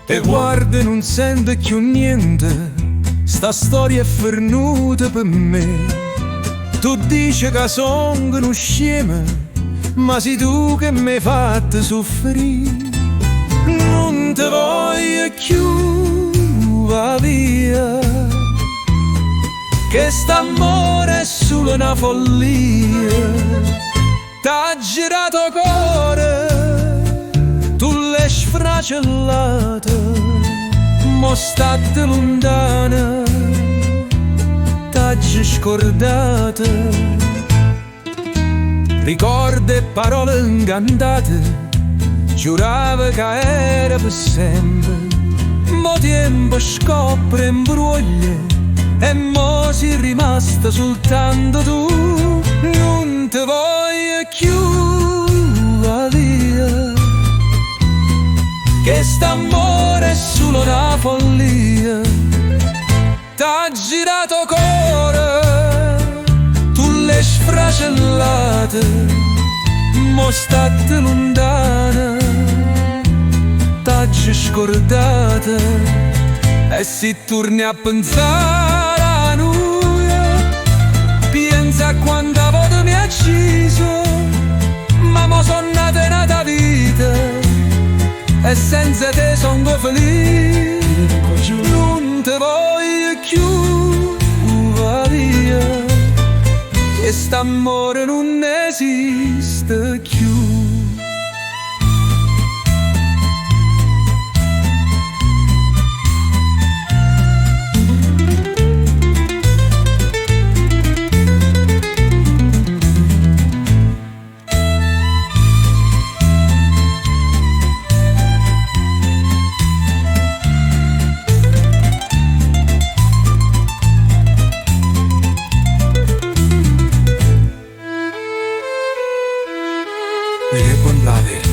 E guarda, non sente più niente, sta storia è fernuta per me. Tu dici che sono uno scemo, ma sei tu che mi hai fatto soffrire. Non ti voglio più va via, che st'amore è solo una follia. T'ha girato cuore, tu l'hai sfracellato, mo state lontana, t'ha scordata. Ricordi e parole incantate, giurava che era per sempre. Mo tempo scopre in bruglie e mo sei rimasta soltanto tu. Non ti voglio più va via, che st'amore è solo una follia. T'ha girato cuore, tu l'hai sfracellate, mo state lontana, t'ha scordata. E se torni a pensare a noi, pensa a quanta volta mi ha ucciso, ma mo sono nata vita e senza te sono felice. Non ti voglio più va via, che st'amore non esiste più. E buon laver.